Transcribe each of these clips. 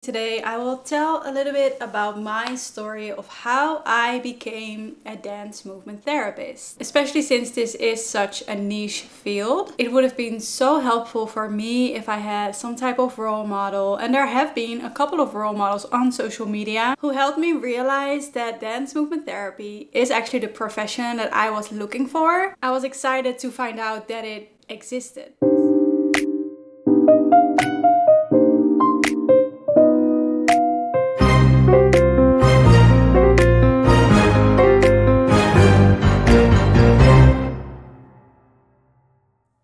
Today I will tell a little bit about my story of how I became a dance movement therapist. Especially since this is such a niche field, it would have been so helpful for me if I had some type of role model, and there have been a couple of role models on social media who helped me realize that dance movement therapy is actually the profession that I was looking for. I was excited to find out that it existed.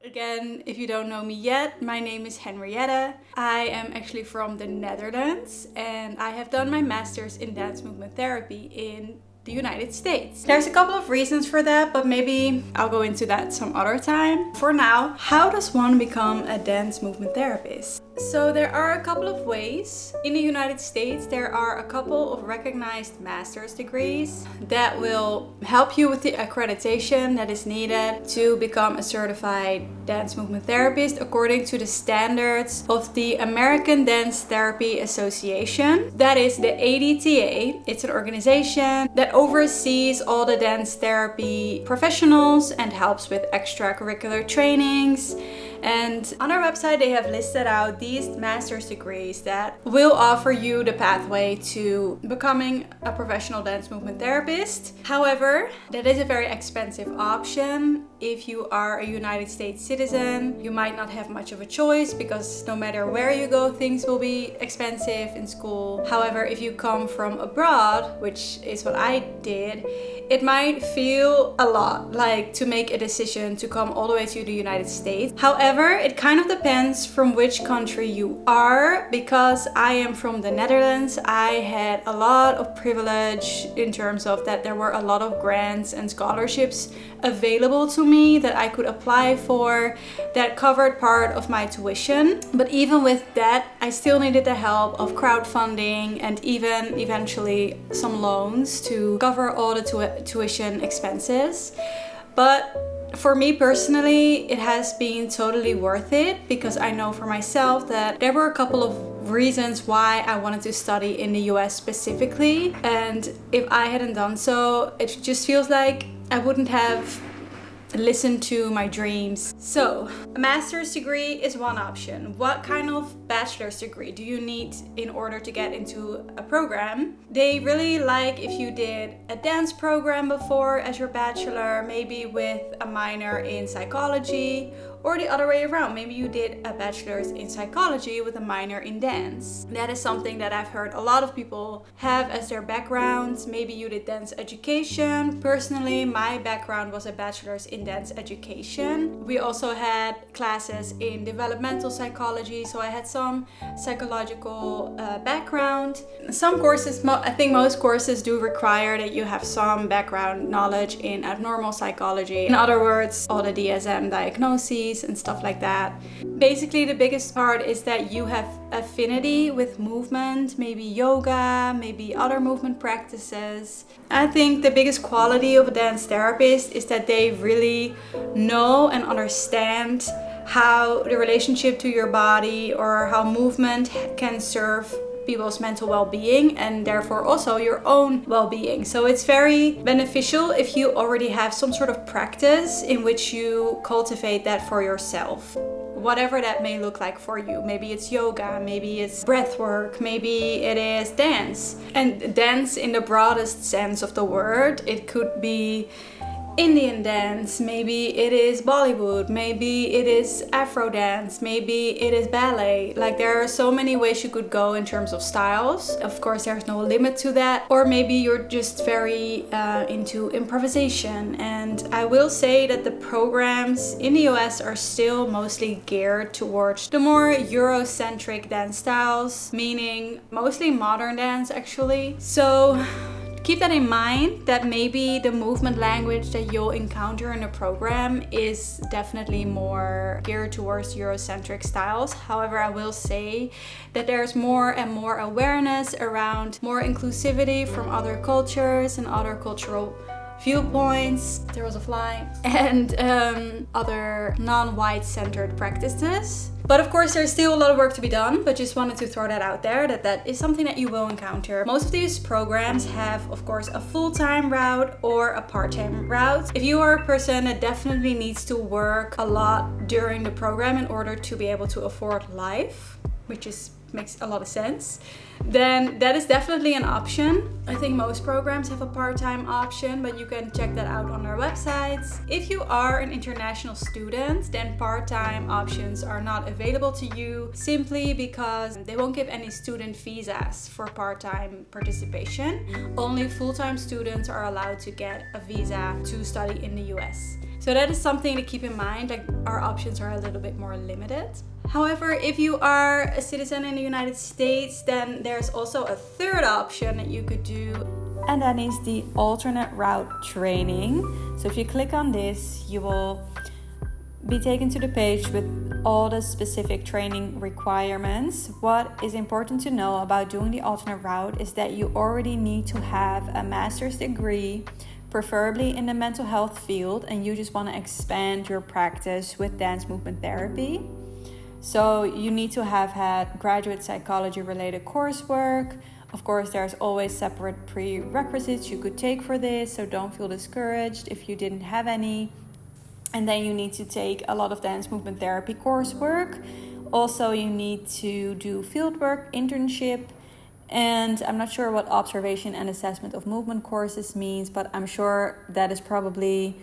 Again, if you don't know me yet, my name is Henriette. I am actually from the Netherlands and I have done my master's in dance movement therapy in the United States. There's a couple of reasons for that, but maybe I'll go into that some other time. For now, how does one become a dance movement therapist? So there are a couple of ways. In the United States, there are a couple of recognized master's degrees that will help you with the accreditation that is needed to become a certified dance movement therapist according to the standards of the American Dance Therapy Association. That is the ADTA. It's an organization that oversees all the dance therapy professionals and helps with extracurricular trainings. And on our website, they have listed out these master's degrees that will offer you the pathway to becoming a professional dance movement therapist. However, that is a very expensive option. If you are a United States citizen, you might not have much of a choice because no matter where you go, things will be expensive in school. However, if you come from abroad, which is what I did, it might feel a lot like to make a decision to come all the way to the United States. However, it kind of depends from which country you are. Because I am from the Netherlands, I had a lot of privilege in terms of that there were a lot of grants and scholarships available to me that I could apply for that covered part of my tuition. But even with that, I still needed the help of crowdfunding and even eventually some loans to cover all the tuition expenses. But for me personally, it has been totally worth it because I know for myself that there were a couple of reasons why I wanted to study in the US specifically. And if I hadn't done so, it just feels like I wouldn't have listen to my dreams. So, a master's degree is one option. What kind of bachelor's degree do you need in order to get into a program? They really like if you did a dance program before as your bachelor, maybe with a minor in psychology, or the other way around. Maybe you did a bachelor's in psychology with a minor in dance. That is something that I've heard a lot of people have as their backgrounds. Maybe you did dance education. Personally, my background was a bachelor's in dance education. We also had classes in developmental psychology, so I had some psychological background. Some courses, I think most courses do require that you have some background knowledge in abnormal psychology. In other words, all the DSM diagnoses and stuff like that. Basically, the biggest part is that you have affinity with movement, maybe yoga, maybe other movement practices. I think the biggest quality of a dance therapist is that they really know and understand how the relationship to your body or how movement can serve people's mental well-being and therefore also your own well-being. So it's very beneficial if you already have some sort of practice in which you cultivate that for yourself. Whatever that may look like for you. Maybe it's yoga, maybe it's breath work, maybe it is dance. And dance in the broadest sense of the word. It could be Indian dance, maybe it is Bollywood, maybe it is Afro dance, maybe it is ballet. Like there are so many ways you could go in terms of styles. Of course, there's no limit to that. Or maybe you're just very into improvisation. And I will say that the programs in the US are still mostly geared towards the more Eurocentric dance styles, meaning mostly modern dance actually. So keep that in mind, that maybe the movement language that you'll encounter in the program is definitely more geared towards Eurocentric styles. However, I will say that there's more and more awareness around more inclusivity from other cultures and other cultural viewpoints, there was a fly, and other non-white centered practices. But of course, there's still a lot of work to be done, but just wanted to throw that out there, that is something that you will encounter. Most of these programs have, of course, a full-time route or a part-time route. If you are a person that definitely needs to work a lot during the program in order to be able to afford life, which makes a lot of sense, then that is definitely an option. I think most programs have a part-time option, but you can check that out on their websites. If you are an international student, then part-time options are not available to you simply because they won't give any student visas for part-time participation. Only full-time students are allowed to get a visa to study in the US. So that is something to keep in mind, like our options are a little bit more limited. However, if you are a citizen in the United States, then there's also a third option that you could do. And that is the alternate route training. So if you click on this, you will be taken to the page with all the specific training requirements. What is important to know about doing the alternate route is that you already need to have a master's degree, preferably in the mental health field, and you just want to expand your practice with dance movement therapy. So you need to have had graduate psychology related coursework. Of course, there's always separate prerequisites you could take for this, so don't feel discouraged if you didn't have any. And then you need to take a lot of dance movement therapy coursework. Also, you need to do fieldwork, internship, and I'm not sure what observation and assessment of movement courses means, but I'm sure that is probably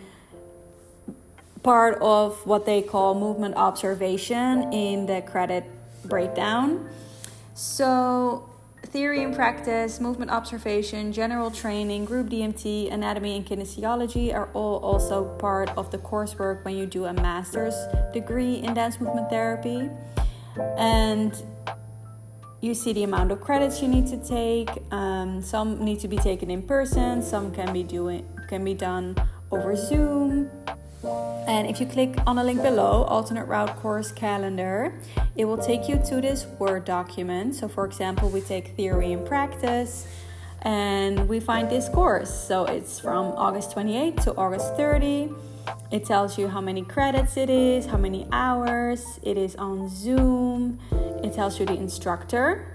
part of what they call movement observation in the credit breakdown. So theory and practice, movement observation, general training, group DMT, anatomy and kinesiology are all also part of the coursework when you do a master's degree in dance movement therapy. And you see the amount of credits you need to take. Some need to be taken in person, some can be done over Zoom. And if you click on the link below, alternate route course calendar, it will take you to this Word document. So for example, we take theory and practice and we find this course. So it's from August 28 to August 30. It tells you how many credits it is, how many hours. It is on Zoom. It tells you the instructor.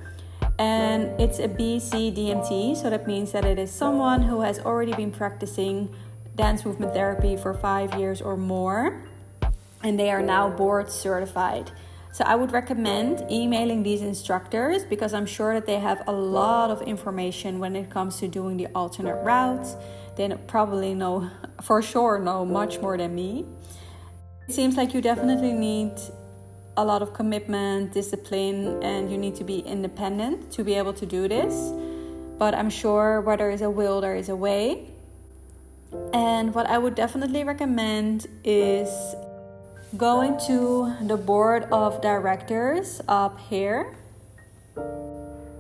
And it's a BC-DMT. So that means that it is someone who has already been practicing dance movement therapy for 5 years or more, and they are now board certified. So I would recommend emailing these instructors because I'm sure that they have a lot of information when it comes to doing the alternate routes. They probably know much more than me. It seems like you definitely need a lot of commitment, discipline, and you need to be independent to be able to do this. But I'm sure where there is a will, there is a way. And what I would definitely recommend is going to the board of directors up here.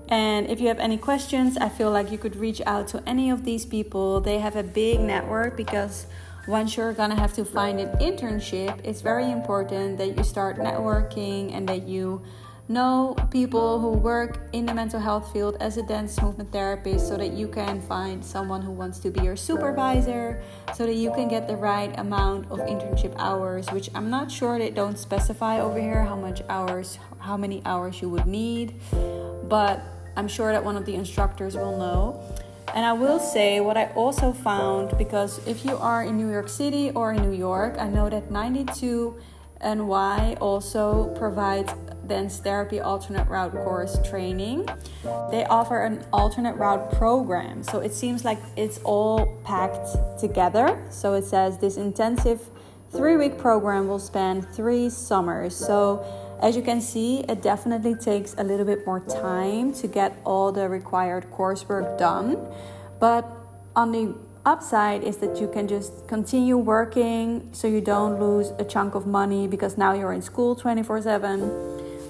And if you have any questions, I feel like you could reach out to any of these people. They have a big network because once you're gonna have to find an internship, it's very important that you start networking and that you know people who work in the mental health field as a dance movement therapist so that you can find someone who wants to be your supervisor so that you can get the right amount of internship hours, which I'm not sure, they don't specify over here how many hours you would need, but I'm sure that one of the instructors will know. And I will say what I also found, because if you are in New York City or in New York, I know that 92NY also provides dance therapy alternate route course training. They offer an alternate route program, so it seems like it's all packed together. So it says this intensive 3-week program will span 3 summers. So as you can see, it definitely takes a little bit more time to get all the required coursework done, but on the upside is that you can just continue working so you don't lose a chunk of money because now you're in school 24/7.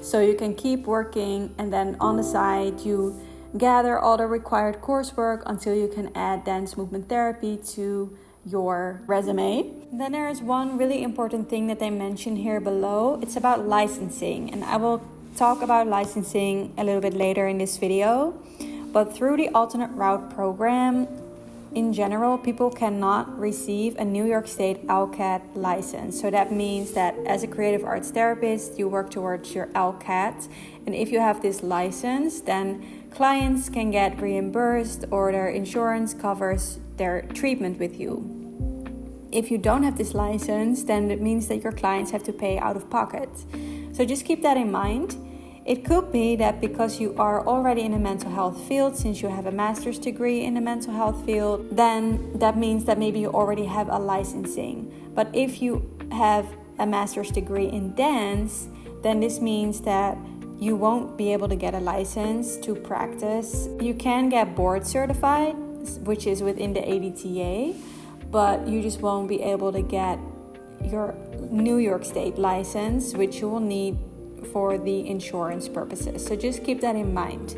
So you can keep working, and then on the side you gather all the required coursework until you can add dance movement therapy to your resume. Then there is one really important thing that they mention here below. It's about licensing, and I will talk about licensing a little bit later in this video. But through the alternate route program, in general, people cannot receive a New York State LCAT license. So that means that as a creative arts therapist, you work towards your LCAT. And if you have this license, then clients can get reimbursed or their insurance covers their treatment with you. If you don't have this license, then it means that your clients have to pay out of pocket. So just keep that in mind. It could be that because you are already in the mental health field, since you have a master's degree in the mental health field, then that means that maybe you already have a licensing. But if you have a master's degree in dance, then this means that you won't be able to get a license to practice. You can get board certified, which is within the ADTA, but you just won't be able to get your New York State license, which you will need for the insurance purposes. So just keep that in mind.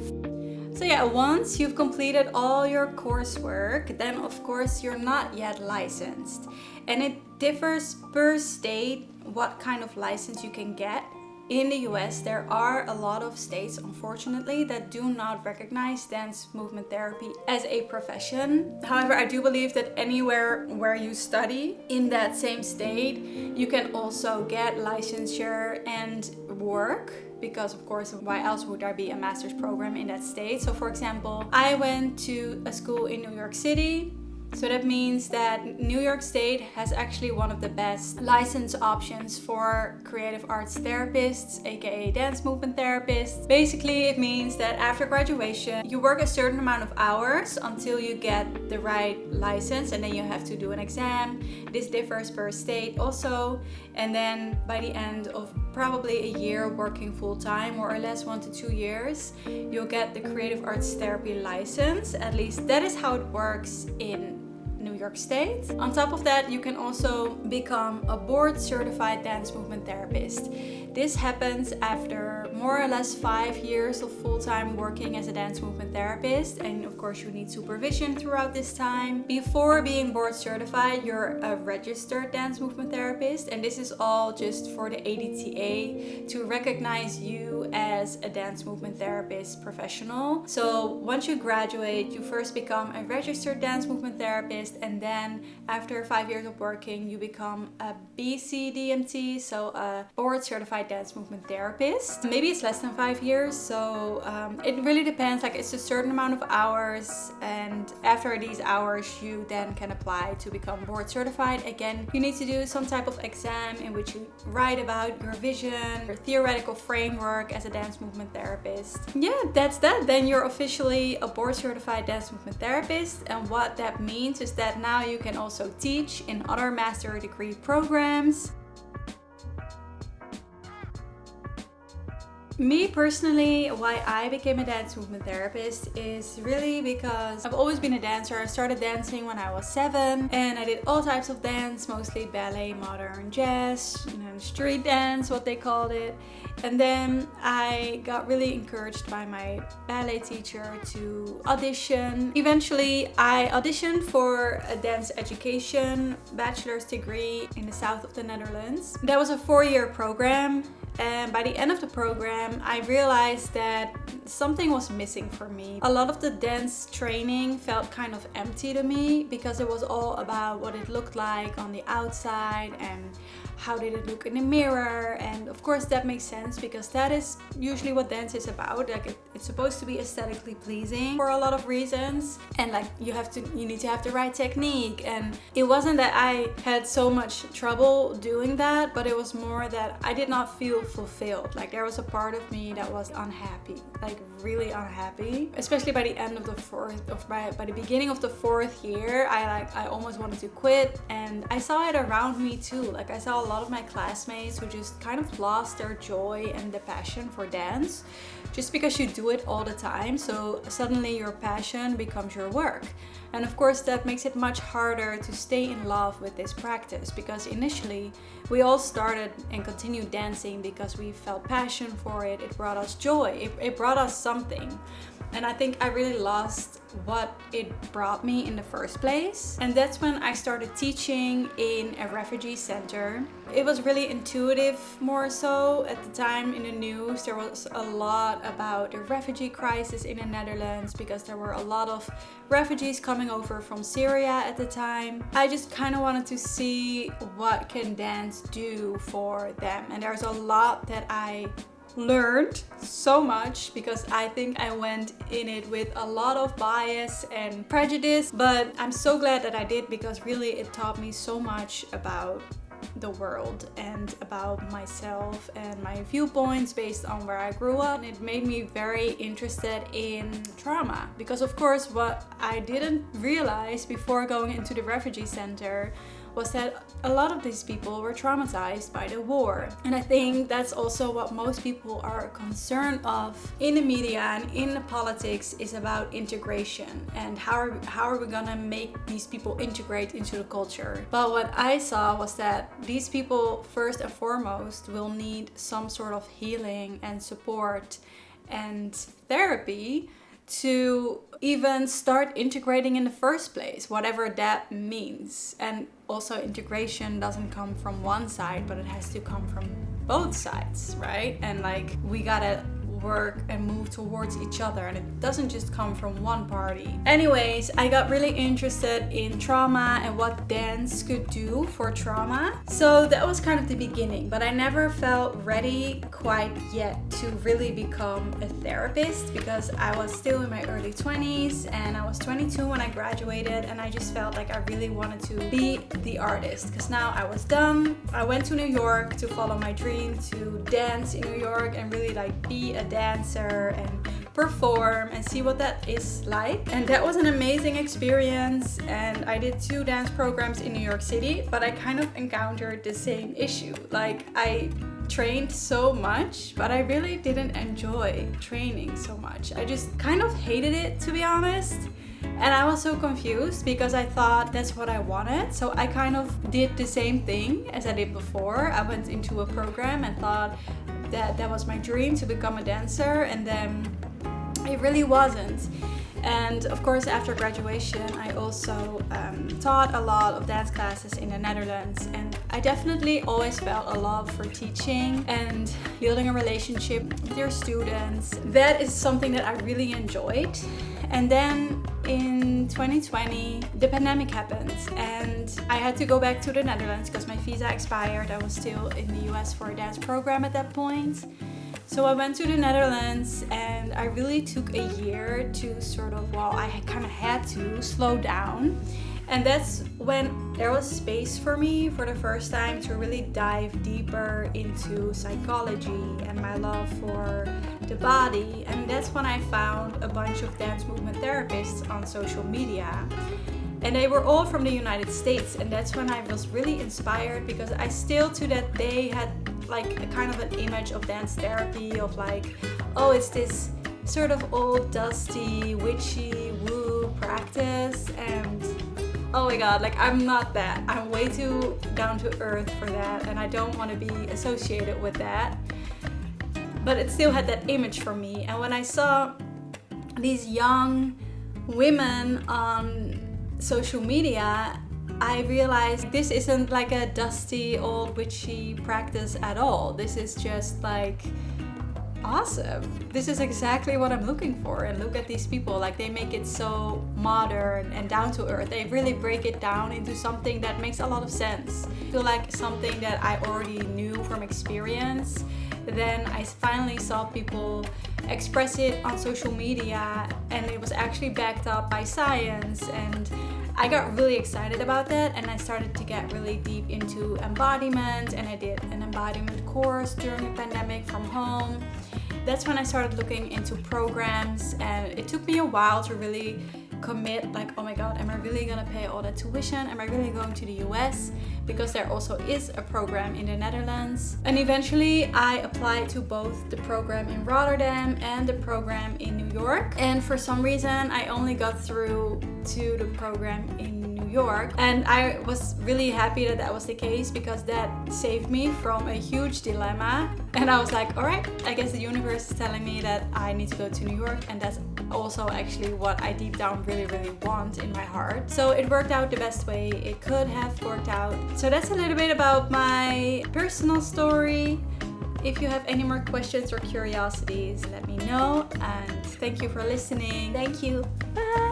So yeah, once you've completed all your coursework, then of course you're not yet licensed. And it differs per state what kind of license you can get. In the US, there are a lot of states, unfortunately, that do not recognize dance movement therapy as a profession. However, I do believe that anywhere where you study in that same state, you can also get licensure and work. Because of course, why else would there be a master's program in that state? So for example, I went to a school in New York City. So that means that New York State has actually one of the best license options for creative arts therapists, aka dance movement therapists. Basically, it means that after graduation, you work a certain amount of hours until you get the right license, and then you have to do an exam. This differs per state also. And then by the end of probably a year working full-time, more or less 1 to 2 years, you'll get the creative arts therapy license. At least that is how it works in New York State. On top of that, you can also become a board certified dance movement therapist. This happens after more or less 5 years of full-time working as a dance movement therapist, and of course you need supervision throughout this time. Before being board certified, you're a registered dance movement therapist, and this is all just for the ADTA to recognize you as a dance movement therapist professional. So once you graduate, you first become a registered dance movement therapist, and then after 5 years of working, you become a BC-DMT, so a board certified dance movement therapist. Maybe it's less than 5 years, so it really depends. Like, it's a certain amount of hours, and after these hours you then can apply to become board certified. Again, you need to do some type of exam in which you write about your vision, your theoretical framework as a dance movement therapist. Yeah, that's that. Then you're officially a board certified dance movement therapist, and what that means is that now you can also teach in other master degree programs. Me personally, why I became a dance movement therapist is really because I've always been a dancer. I started dancing when I was 7, and I did all types of dance, mostly ballet, modern, jazz, street dance, what they called it. And then I got really encouraged by my ballet teacher to audition. Eventually, I auditioned for a dance education bachelor's degree in the south of the Netherlands. That was a 4-year program. And by the end of the program, I realized that something was missing for me. A lot of the dance training felt kind of empty to me because it was all about what it looked like on the outside and how did it look in the mirror. And of course that makes sense because that is usually what dance is about. Like it's supposed to be aesthetically pleasing for a lot of reasons, and like you need to have the right technique. And it wasn't that I had so much trouble doing that, but it was more that I did not feel fulfilled. Like there was a part of me that was unhappy, like really unhappy. Especially by the end of by the beginning of the 4th year, I almost wanted to quit. And I saw it around me too. Like I saw a lot of my classmates who just kind of lost their joy and the passion for dance just because you do it all the time. So suddenly your passion becomes your work. And of course that makes it much harder to stay in love with this practice, because initially we all started and continued dancing because we felt passion for it. It brought us joy. It brought us something. And I think I really lost what it brought me in the first place. And that's when I started teaching in a refugee center. It was really intuitive more so. At the time in the news, there was a lot about the refugee crisis in the Netherlands because there were a lot of refugees coming over from Syria at the time. I just kind of wanted to see what can dance do for them. And there's a lot that I learned so much because I think I went in it with a lot of bias and prejudice, but I'm so glad that I did because really it taught me so much about the world and about myself and my viewpoints based on where I grew up. And it made me very interested in trauma because, of course, what I didn't realize before going into the refugee center was that a lot of these people were traumatized by the war. And I think that's also what most people are concerned of in the media and in the politics is about integration and how are we gonna make these people integrate into the culture. But what I saw was that these people first and foremost will need some sort of healing and support and therapy to even start integrating in the first place, whatever that means. And also integration doesn't come from one side, but it has to come from both sides, right? And like we gotta work and move towards each other, and it doesn't just come from one party. Anyways, I got really interested in trauma and what dance could do for trauma. So that was kind of the beginning, but I never felt ready quite yet to really become a therapist because I was still in my early 20s and I was 22 when I graduated, and I just felt like I really wanted to be the artist because now I was done. I went to New York to follow my dream to dance in New York and really like be a dancer and perform and see what that is like. And that was an amazing experience, and I did 2 dance programs in New York City, but I kind of encountered the same issue. Like I trained so much, but I really didn't enjoy training so much. I just kind of hated it, to be honest. And I was so confused because I thought that's what I wanted. So I kind of did the same thing as I did before. I went into a program and thought that was my dream, to become a dancer, and then it really wasn't. And of course, after graduation, I also taught a lot of dance classes in the Netherlands, and I definitely always felt a love for teaching and building a relationship with your students. That is something that I really enjoyed. And then in 2020, the pandemic happened and I had to go back to the Netherlands because my visa expired. I was still in the US for a dance program at that point. So I went to the Netherlands and I really took a year to sort of, I kind of had to slow down. And that's when there was space for me for the first time to really dive deeper into psychology and my love for the body. And that's when I found a bunch of dance movement therapists on social media. And they were all from the United States. And that's when I was really inspired because I still to that day had like a kind of an image of dance therapy of like, oh, it's this sort of old, dusty, witchy, woo practice. And oh my god, like I'm not that. I'm way too down to earth for that, and I don't want to be associated with that. But it still had that image for me. And when I saw these young women on social media, I realized this isn't like a dusty old witchy practice at all. This is just like awesome. This is exactly what I'm looking for. And look at these people, like they make it so modern and down to earth. They really break it down into something that makes a lot of sense. I feel like something that I already knew from experience. Then I finally saw people express it on social media and it was actually backed up by science, and I got really excited about that, and I started to get really deep into embodiment, and I did an embodiment course during the pandemic from home. That's when I started looking into programs, and it took me a while to really commit, like, oh my god, am I really gonna pay all that tuition? Am I really going to the US? Because there also is a program in the Netherlands. And eventually I applied to both the program in Rotterdam and the program in New York. And for some reason I only got through to the program in New York. And I was really happy that that was the case, because that saved me from a huge dilemma. And I was like, all right, I guess the universe is telling me that I need to go to New York, and that's also actually what I deep down really want in my heart. So it worked out the best way it could have worked out. So that's a little bit about my personal story. If you have any more questions or curiosities, let me know, and thank you for listening. Thank you. Bye.